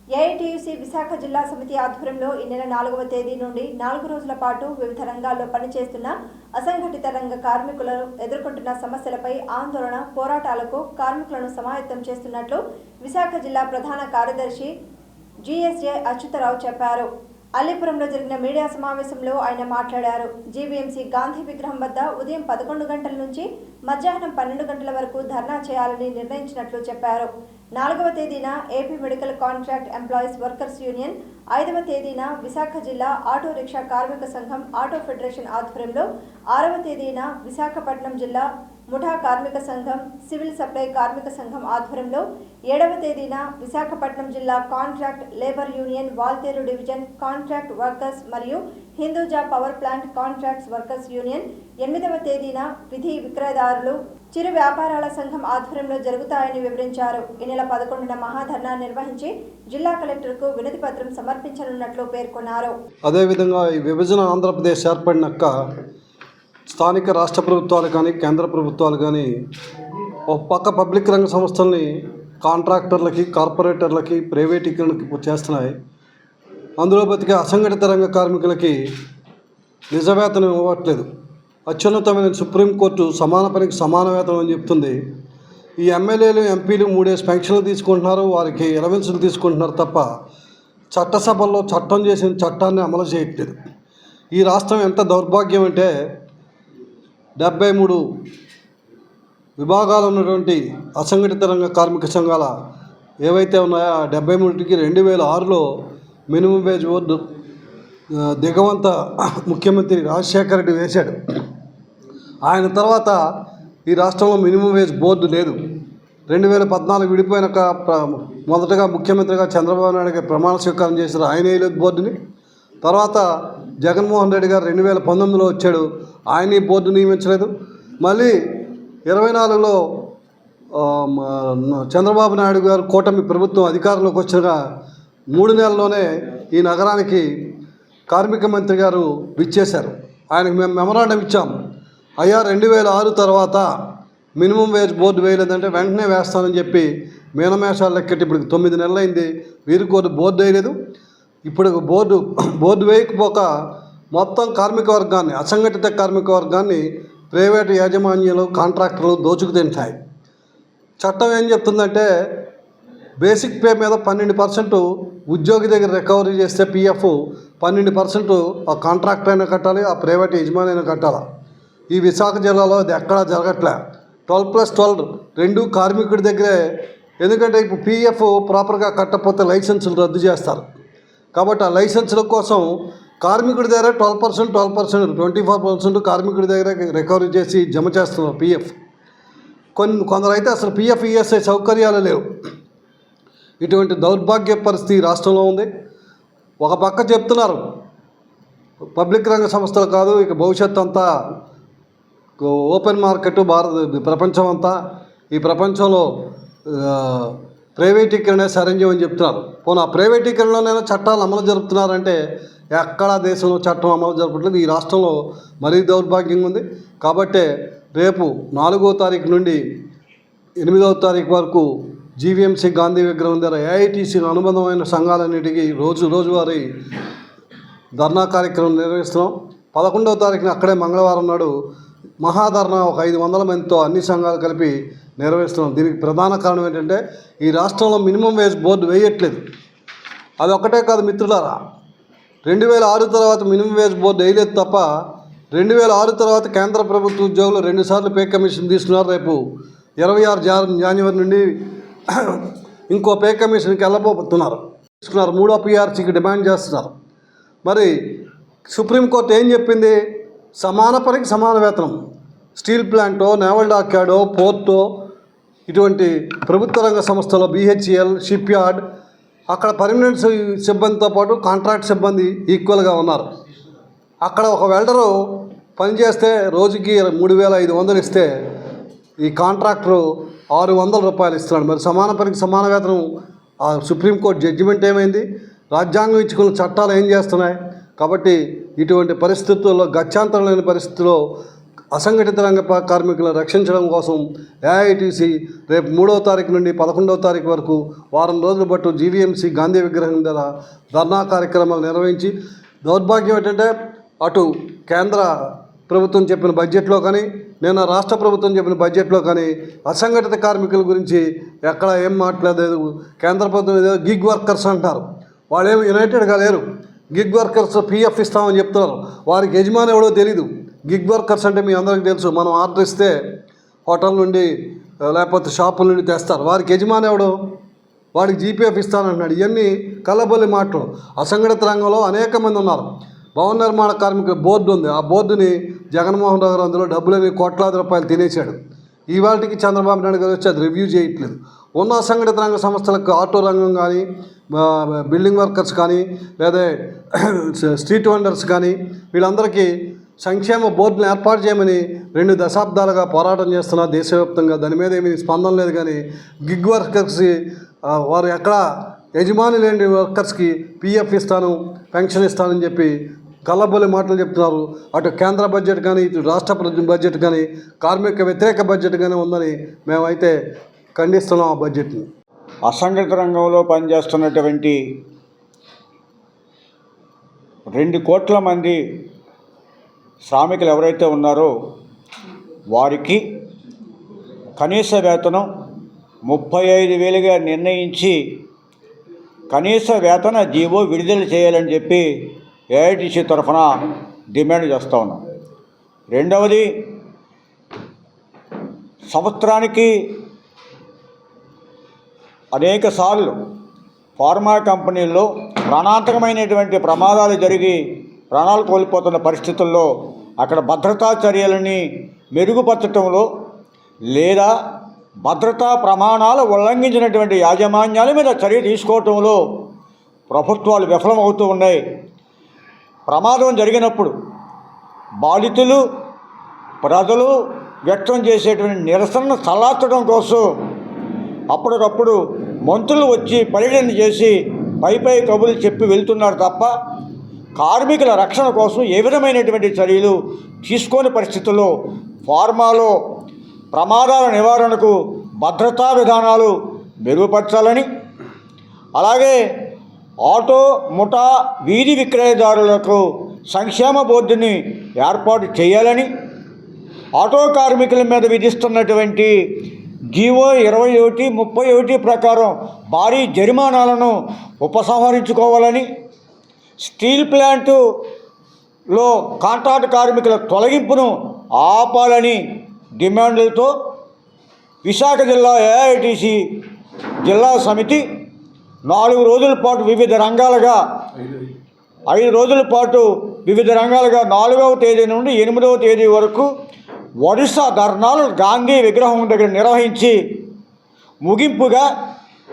AITUC Visakha జిల్లా సమితి ఆధ్వర్యంలో ఈ నెల 4వ తేదీ నుండి 4 రోజుల పాటు వివిధ రంగాల్లో పనిచేస్తున్న అసంఘటిత రంగ కార్మికులను ఎదుర్కొంటున్న సమస్యలపై ఆందోళన పోరాటాలకు కార్మికులను సమాయత్తం చేస్తున్నట్లు విశాఖ జిల్లా ప్రధాన కార్యదర్శి జిఎస్జే అచ్యుతరావు చెప్పారు. అల్లీపురంలో జరిగిన మీడియా సమావేశంలో ఆయన మాట్లాడారు. జీవీఎంసీ గాంధీ విగ్రహం వద్ద ఉదయం 11 గంటల నుంచి మధ్యాహ్నం 12 గంటల వరకు ధర్నా చేయాలని నిర్ణయించినట్లు చెప్పారు. 4వ తేదీన AP medical contract employees workers union, 5వ తేదీన విశాఖ జిల్లా ఆటో రిక్షా కార్మిక సంఘం ఆటో ఫెడరేషన్ ఆధ్వర్యంలో, 6వ తేదీన విశాఖపట్నం జిల్లా ముఠా కార్మిక సంఘం సివిల్ సప్లై కార్మిక సంఘం ఆధ్వర్యంలో, 7వ తేదీన విశాఖపట్నం జిల్లా contract labour union Waltair division contract workers మరియు Hinduja power plant contracts workers union, 8వ తేదీన విధి విక్రయదారులు చిరు వ్యాపారాల సంఘం ఆధ్వర్యంలో జరుగుతాయని వివరించారు. ఈ నెల 11న మహాధర్నా నిర్వహించి జిల్లా కలెక్టర్కు వినతి పత్రం సమర్పించనున్నట్లు పేర్కొన్నారు. అదేవిధంగా ఈ విభజన ఆంధ్రప్రదేశ్ ఏర్పడినాక స్థానిక రాష్ట్ర ప్రభుత్వాలు కానీ కేంద్ర ప్రభుత్వాలు కానీ ఒక పక్క పబ్లిక్ రంగ సంస్థల్ని కాంట్రాక్టర్లకి, కార్పొరేటర్లకి, ప్రైవేటీకరణకి చేస్తున్నాయి. అందులో బతికే అసంఘటిత రంగ కార్మికులకి నిజ వేతనం ఇవ్వట్లేదు. అత్యున్నతమైన సుప్రీంకోర్టు సమాన పనికి సమాన వేతనం అని చెప్తుంది. ఈ ఎమ్మెల్యేలు, ఎంపీలు 3 పెన్షన్లు తీసుకుంటున్నారు, వారికి ఎలవెన్సులు తీసుకుంటున్నారు తప్ప చట్టసభల్లో చట్టం చేసిన చట్టాన్ని అమలు చేయట్లేదు. ఈ రాష్ట్రం ఎంత దౌర్భాగ్యం అంటే 73 విభాగాలు ఉన్నటువంటి అసంఘటిత రంగ కార్మిక సంఘాల ఏవైతే ఉన్నాయో ఆ 73కి 2006లో మినిమం వేజ్ బోర్డు దిగవంత ముఖ్యమంత్రి రాజశేఖర రెడ్డి వేశాడు. ఆయన తర్వాత ఈ రాష్ట్రంలో మినిమం వేజ్ బోర్డు లేదు. 2014 విడిపోయినాక మొదటగా ముఖ్యమంత్రిగా చంద్రబాబు నాయుడు గారు ప్రమాణ స్వీకారం చేశారు. ఆయన వేయలేదు బోర్డుని. తర్వాత జగన్మోహన్ రెడ్డి గారు 2019లో వచ్చాడు, ఆయన ఈ బోర్డు నియమించలేదు. మళ్ళీ 24లో చంద్రబాబు నాయుడు గారు కూటమి ప్రభుత్వం అధికారంలోకి వచ్చిన 3 నెలల్లోనే ఈ నగరానికి కార్మిక మంత్రి గారు విచ్చేశారు. ఆయనకు మేము మెమరాండం ఇచ్చాము. అయ్యా 2006 తర్వాత మినిమం వేజ్ బోర్డు వేయలేదంటే వెంటనే వేస్తానని చెప్పి మీనమేషాలు లెక్కటి ఇప్పుడు 9 నెలలైంది. వీరికి బోర్డు వేయలేదు. ఇప్పుడు బోర్డు వేయకపోక మొత్తం కార్మిక వర్గాన్ని, అసంఘటిత కార్మిక వర్గాన్ని ప్రైవేటు యాజమాన్యాలు, కాంట్రాక్టర్లు దోచుకు తింటాయి. చట్టం ఏం చెప్తుందంటే బేసిక్ పే మీద 12% ఉద్యోగి దగ్గర రికవరీ చేస్తే పిఎఫ్ 12% ఆ కాంట్రాక్టర్ అయినా కట్టాలి, ఆ ప్రైవేట్ యజమాని అయినా కట్టాలి. ఈ విశాఖ జిల్లాలో అది ఎక్కడా జరగట్లే. 12+12 రెండు కార్మికుడి దగ్గరే. ఎందుకంటే ఇప్పుడు పిఎఫ్ ప్రాపర్గా కట్టకపోతే లైసెన్సులు రద్దు చేస్తారు. కాబట్టి ఆ లైసెన్సుల కోసం కార్మికుడి దగ్గర 12%, 24% కార్మికుడి దగ్గర రికవరీ చేసి జమ చేస్తున్నారు పిఎఫ్. కొందరు అయితే అసలు పిఎఫ్, ఈఎస్ఐ సౌకర్యాలు లేవు. ఇటువంటి దౌర్భాగ్య పరిస్థితి రాష్ట్రంలో ఉంది. ఒక పక్క చెప్తున్నారు పబ్లిక్ రంగ సంస్థలు కాదు, ఇక భవిష్యత్తు అంతా ఓపెన్ మార్కెట్, ప్రపంచం అంతా, ఈ ప్రపంచంలో ప్రైవేటీకరణ సరంజం అని చెప్తున్నారు. పోనీ ఆ ప్రైవేటీకరణలోనైనా చట్టాలు అమలు జరుపుతున్నారంటే ఎక్కడా దేశంలో చట్టం అమలు జరపట్లేదు. ఈ రాష్ట్రంలో మరీ దౌర్భాగ్యంగా ఉంది. కాబట్టే రేపు 4వ తారీఖు నుండి 8వ తారీఖు వరకు జీవీఎంసీ గాంధీ విగ్రహం దగ్గర ఏఐటీసీకి అనుబంధమైన సంఘాలన్నిటికీ రోజువారీ ధర్నా కార్యక్రమం నిర్వహిస్తున్నాం. 11వ తారీఖున అక్కడే మంగళవారం నాడు మహాధర్నా ఒక 500 మందితో అన్ని సంఘాలు కలిపి నిర్వహిస్తున్నాం. దీనికి ప్రధాన కారణం ఏంటంటే ఈ రాష్ట్రంలో మినిమం వేజ్ బోర్డు వేయట్లేదు. అది ఒక్కటే కాదు మిత్రులారా, 2006 తర్వాత మినిమం వేజ్ బోర్డు వేయలేదు తప్ప 2006 తర్వాత కేంద్ర ప్రభుత్వ ఉద్యోగులు 2 సార్లు పే కమిషన్ తీసుకున్నారు. రేపు 26 జనవరి నుండి ఇంకో పే కమిషన్కి వెళ్ళబోతున్నారు. తీసుకున్నారు. 3వ పిఆర్సీకి డిమాండ్ చేస్తున్నారు. మరి సుప్రీంకోర్టు ఏం చెప్పింది? సమాన పనికి సమాన వేతనం. స్టీల్ ప్లాంటో, నేవల్ డాక్యార్డో, పోర్టో, ఇటువంటి ప్రభుత్వ రంగ సంస్థలో BHEL, షిప్ యార్డ్, అక్కడ పర్మనెంట్ సిబ్బందితో పాటు కాంట్రాక్ట్ సిబ్బంది ఈక్వల్గా ఉన్నారు. అక్కడ ఒక వెల్డరు పనిచేస్తే రోజుకి 3,500 ఇస్తే ఈ కాంట్రాక్టరు 600 రూపాయలు ఇస్తున్నాడు. మరి సమాన పనికి సమాన వేతనం ఆ సుప్రీంకోర్టు జడ్జిమెంట్ ఏమైంది? రాజ్యాంగం ఇచ్చుకున్న చట్టాలు ఏం చేస్తున్నాయి? కాబట్టి ఇటువంటి పరిస్థితుల్లో, గత్యంతరం లేని పరిస్థితుల్లో అసంఘటిత రంగ కార్మికులను రక్షించడం కోసం ఏఐటీసీ రేపు 3వ తారీఖు నుండి 11వ తారీఖు వరకు వారం రోజుల పాటు జీవీఎంసీ గాంధీ విగ్రహం దగ్గర ధర్నా కార్యక్రమాలు నిర్వహించి, దౌర్భాగ్యం ఏంటంటే అటు కేంద్ర ప్రభుత్వం చెప్పిన బడ్జెట్లో కానీ నిన్న రాష్ట్ర ప్రభుత్వం చెప్పిన బడ్జెట్లో కానీ అసంఘటిత కార్మికుల గురించి ఎక్కడ ఏం మాట్లాడలేదు. కేంద్ర ప్రభుత్వం ఏదో గిగ్ వర్కర్స్ అంటారు, వాళ్ళేమి యునైటెడ్గా లేరు. గిగ్ వర్కర్స్ పిఎఫ్ ఇస్తామని చెప్తున్నారు, వారికి యజమాని ఎవడో తెలీదు. గిగ్ వర్కర్స్ అంటే మీ అందరికీ తెలుసు, మనం ఆర్డర్ ఇస్తే హోటల్ నుండి లేకపోతే షాపుల నుండి తెస్తారు, వారికి యజమాని ఎవడో, వాడికి జీపీఎఫ్ ఇస్తానంటున్నాడు. ఇవన్నీ కల్లబొల్లి మాటలు. అసంఘటిత రంగంలో అనేక మంది ఉన్నారు. భవన నిర్మాణ కార్మికుల బోర్డు ఉంది, ఆ బోర్డుని జగన్మోహన్ రెడ్డి గారు అందులో డబ్బులని కోట్లాది రూపాయలు తినేశాడు. ఇవాళకి చంద్రబాబు నాయుడు గారు వచ్చి అది రివ్యూ చేయట్లేదు. ఉన్న అసంఘటిత రంగ సంస్థలకు ఆటో రంగం కానీ, బిల్డింగ్ వర్కర్స్ కానీ, లేదా స్ట్రీట్ వెండర్స్ కానీ, వీళ్ళందరికీ సంక్షేమ బోర్డును ఏర్పాటు చేయమని 2 దశాబ్దాలుగా పోరాటం చేస్తున్నారు దేశవ్యాప్తంగా. దాని మీద ఏమీ స్పందన లేదు. కానీ గిగ్ వర్కర్స్ వారు ఎక్కడ యజమాని లేని వర్కర్స్కి పిఎఫ్ ఇస్తాను, పెన్షన్ ఇస్తానని చెప్పి కల్లబొల్లి మాటలు చెప్తున్నారు. అటు కేంద్ర బడ్జెట్ కానీ, ఇటు రాష్ట్ర బడ్జెట్ కానీ కార్మిక వ్యతిరేక బడ్జెట్ కానీ ఉందని మేమైతే ఖండిస్తున్నాం ఆ బడ్జెట్ని. అసంఘటిత రంగంలో పనిచేస్తున్నటువంటి 2 కోట్ల మంది శ్రామికులు ఎవరైతే ఉన్నారో వారికి కనీస వేతనం 35,000గా నిర్ణయించి కనీస వేతన జీవో విడుదల చేయాలని చెప్పి ఏఐటీసీ తరఫున డిమాండ్ చేస్తూ ఉన్నాం. రెండవది, సంవత్సరానికి అనేక సార్లు ఫార్మా కంపెనీల్లో ప్రాణాంతకమైనటువంటి ప్రమాదాలు జరిగి ప్రాణాలు కోల్పోతున్న పరిస్థితుల్లో అక్కడ భద్రతా చర్యలని మెరుగుపరచడంలో లేదా భద్రతా ప్రమాణాలు ఉల్లంఘించినటువంటి యాజమాన్యాల మీద చర్య తీసుకోవటంలో ప్రభుత్వాలు విఫలమవుతూ ఉన్నాయి. ప్రమాదం జరిగినప్పుడు బాధితులు ప్రజలు వ్యక్తం చేసేటువంటి నిరసనను చల్లార్చడం కోసం అప్పటికప్పుడు మంత్రులు వచ్చి పర్యటన చేసి పై కబుర్లు చెప్పి వెళ్తున్నారు తప్ప కార్మికుల రక్షణ కోసం ఏ విధమైనటువంటి చర్యలు తీసుకోని పరిస్థితుల్లో ఫార్మాలో ప్రమాదాల నివారణకు భద్రతా విధానాలు మెరుగుపరచాలని, అలాగే ఆటో ముఠా వీధి విక్రయదారులకు సంక్షేమ బోర్డుని ఏర్పాటు చేయాలని, ఆటో కార్మికుల మీద విధిస్తున్నటువంటి జీవో 2131 ప్రకారం భారీ జరిమానాలను ఉపసంహరించుకోవాలని, స్టీల్ ప్లాంటులో కాంట్రాక్ట్ కార్మికుల తొలగింపును ఆపాలని డిమాండ్లతో విశాఖ జిల్లా ఏఐటీసీ జిల్లా సమితి 4 రోజుల పాటు వివిధ రంగాలుగా 5 రోజుల పాటు వివిధ రంగాలుగా 4వ తేదీ నుండి 8వ తేదీ వరకు ఒడిశా ధర్నాలు గాంధీ విగ్రహం దగ్గర నిర్వహించి ముగింపుగా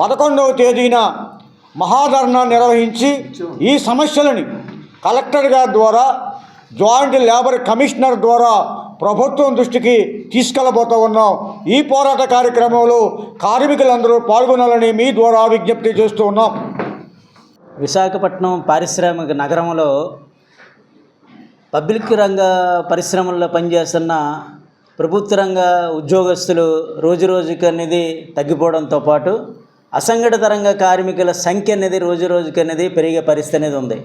11వ తేదీన మహాధర్నా నిర్వహించి ఈ సమస్యలని కలెక్టర్ గారి ద్వారా, జాయింట్ లేబర్ కమిషనర్ ద్వారా ప్రభుత్వం దృష్టికి తీసుకెళ్ళబోతూ ఉన్నాం. ఈ పోరాట కార్యక్రమంలో కార్మికులందరూ పాల్గొనాలని మీ ద్వారా విజ్ఞప్తి చేస్తూ ఉన్నాం. విశాఖపట్నం పారిశ్రామిక నగరంలో పబ్లిక్ రంగ పరిశ్రమల్లో పనిచేస్తున్న ప్రభుత్వ రంగ ఉద్యోగస్తులు రోజురోజుకి అనేది తగ్గిపోవడంతో పాటు అసంఘటిత రంగ కార్మికుల సంఖ్య అనేది రోజురోజుకి అనేది పెరిగే పరిస్థితి అనేది ఉంది.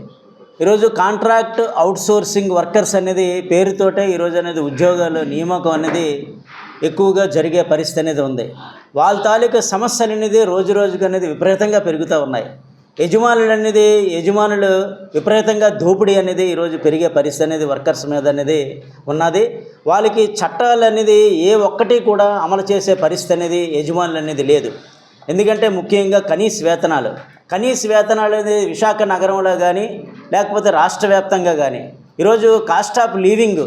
ఈరోజు కాంట్రాక్ట్ అవుట్సోర్సింగ్ వర్కర్స్ అనేది పేరుతోటే ఈరోజు అనేది ఉద్యోగాలు నియామకం అనేది ఎక్కువగా జరిగే పరిస్థితి అనేది ఉంది. వాళ్ళ తాలూకా సమస్యలు అనేది రోజురోజుకి అనేది విపరీతంగా పెరుగుతూ ఉన్నాయి. యజమానులు విపరీతంగా దోపిడీ అనేది ఈరోజు పెరిగే పరిస్థితి అనేది వర్కర్స్ మీద అనేది ఉన్నది. వాళ్ళకి చట్టాలు అనేది ఏ ఒక్కటి కూడా అమలు చేసే పరిస్థితి అనేది యజమానులు అనేది లేదు. ఎందుకంటే ముఖ్యంగా కనీస వేతనాలు అనేది విశాఖ నగరంలో కానీ లేకపోతే రాష్ట్ర వ్యాప్తంగా కానీ ఈరోజు కాస్ట్ ఆఫ్ లివింగ్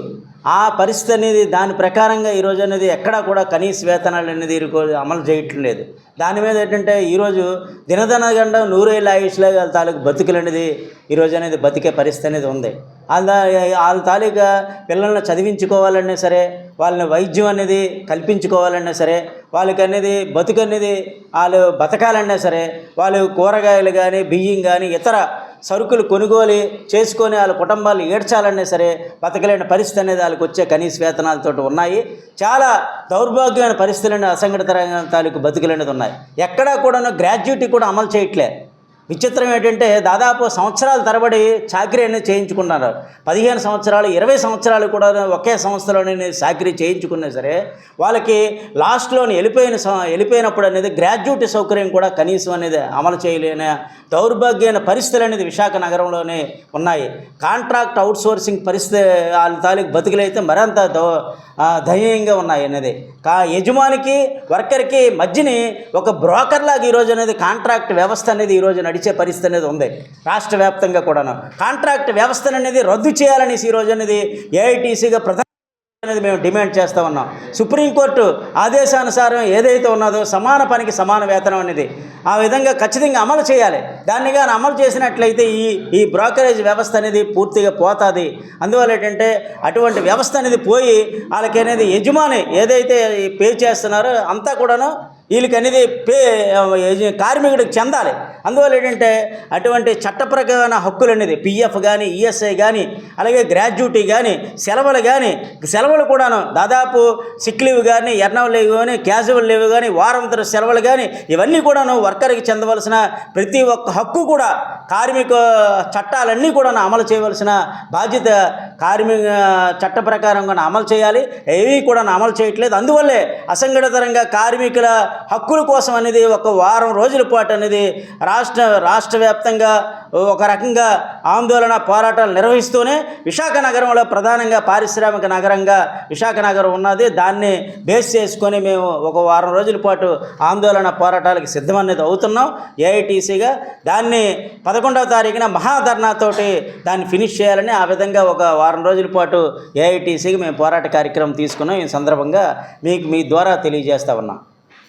ఆ పరిస్థితి అనేది దాని ప్రకారంగా ఈరోజు అనేది ఎక్కడా కూడా కనీస వేతనాలు అనేది అమలు చేయటం లేదు. దాని మీద ఏంటంటే ఈరోజు దినదనగండ 100 ఆయుష్ల తాలూకు బతుకులు అనేది ఈరోజు అనేది బతికే పరిస్థితి అనేది ఉంది. వాళ్ళ తాలూకా పిల్లల్ని చదివించుకోవాలన్నా సరే, వాళ్ళని వైద్యం అనేది కల్పించుకోవాలన్నా సరే, వాళ్ళకి అనేది బతుకు అనేది వాళ్ళు బతకాలన్నా సరే, వాళ్ళు కూరగాయలు కానీ బియ్యం కానీ ఇతర సరుకులు కొనుగోలు చేసుకొని వాళ్ళ కుటుంబాలు ఏడ్చాలన్నా సరే బతకలేని పరిస్థితి అనేది వాళ్ళకి వచ్చే కనీస వేతనాలతో ఉన్నాయి. చాలా దౌర్భాగ్యమైన పరిస్థితులు అసంఘటిత రంగం తాలూకు బతుకులు ఉన్నాయి. ఎక్కడా కూడా గ్రాడ్యుయేటీ కూడా అమలు చేయట్లే. విచిత్రం ఏంటంటే దాదాపు సంవత్సరాల తరబడి చాకరీ అనేది చేయించుకున్నారు. 15 సంవత్సరాలు 20 సంవత్సరాలు కూడా ఒకే సంస్థలోనే చాకరీ చేయించుకున్నా సరే వాళ్ళకి లాస్ట్లోని వెళ్ళిపోయినప్పుడు అనేది గ్రాడ్యుయేటీ సౌకర్యం కూడా కనీసం అనేది అమలు చేయలేని దౌర్భాగ్యమైన పరిస్థితులు అనేది విశాఖ నగరంలోనే ఉన్నాయి. కాంట్రాక్ట్ అవుట్సోర్సింగ్ పరిస్థితి వాళ్ళ తాలూకు బతుకులైతే మరింత దయనీయంగా ఉన్నాయి అనేది. యజమానికి వర్కర్కి మధ్యని ఒక బ్రోకర్ లాగా ఈరోజు అనేది కాంట్రాక్ట్ వ్యవస్థ అనేది ఈరోజు నడిచే పరిస్థితి అనేది ఉంది. రాష్ట్ర వ్యాప్తంగా కూడాను కాంట్రాక్ట్ వ్యవస్థను అనేది రద్దు చేయాలనేసి ఈరోజు అనేది ఏఐటీసీగా ప్రధాన అనేది మేము డిమాండ్ చేస్తూ ఉన్నాం. సుప్రీంకోర్టు ఆదేశానుసారం ఏదైతే ఉన్నదో సమాన పనికి సమాన వేతనం అనేది ఆ విధంగా ఖచ్చితంగా అమలు చేయాలి. దాన్ని కానీ అమలు చేసినట్లయితే ఈ బ్రోకరేజ్ వ్యవస్థ అనేది పూర్తిగా పోతుంది. అందువల్ల ఏంటంటే అటువంటి వ్యవస్థ అనేది పోయి వాళ్ళకి అనేది యజమాని ఏదైతే పే చేస్తున్నారో అంతా కూడాను వీళ్ళకి అనేది కార్మికుడికి చెందాలి. అందువల్ల ఏంటంటే అటువంటి చట్టప్రకారమైన హక్కులు అనేది పిఎఫ్ కానీ ఈఎస్ఐ కానీ అలాగే గ్రాడ్యుటీ కానీ సెలవులు కూడాను దాదాపు సిక్ లీవ్ కానీ ఎర్నల్ లీవ్ కానీ క్యాజువల్ లీవ్ కానీ వారాంతర సెలవులు కానీ ఇవన్నీ కూడాను వర్కర్కి చెందవలసిన ప్రతి ఒక్క హక్కు కూడా కార్మిక చట్టాలన్నీ కూడా అమలు చేయవలసిన బాధ్యత కార్మిక చట్ట ప్రకారంగా అమలు చేయాలి. ఏవి కూడా అమలు చేయట్లేదు. అందువల్లే అసంఘటిత రంగ కార్మికుల హక్కుల కోసం అనేది ఒక వారం రోజుల పాటు అనేది రాష్ట్ర వ్యాప్తంగా ఒక రకంగా ఆందోళన పోరాటాలు నిర్వహిస్తూనే విశాఖ నగరంలో ప్రధానంగా పారిశ్రామిక నగరంగా విశాఖ నగరం ఉన్నది. దాన్ని బేస్ చేసుకొని మేము ఒక వారం రోజుల పాటు ఆందోళన పోరాటాలకు సిద్ధమనేది అవుతున్నాం ఏఐటీసీగా. దాన్ని 11వ తారీఖున మహాధర్నాతోటి దాన్ని ఫినిష్ చేయాలని ఆ విధంగా ఒక వారం రోజుల పాటు ఏఐటీసీకి మేము పోరాట కార్యక్రమం తీసుకున్నాం. ఈ సందర్భంగా మీ ద్వారా తెలియజేస్తా ఉన్నాం.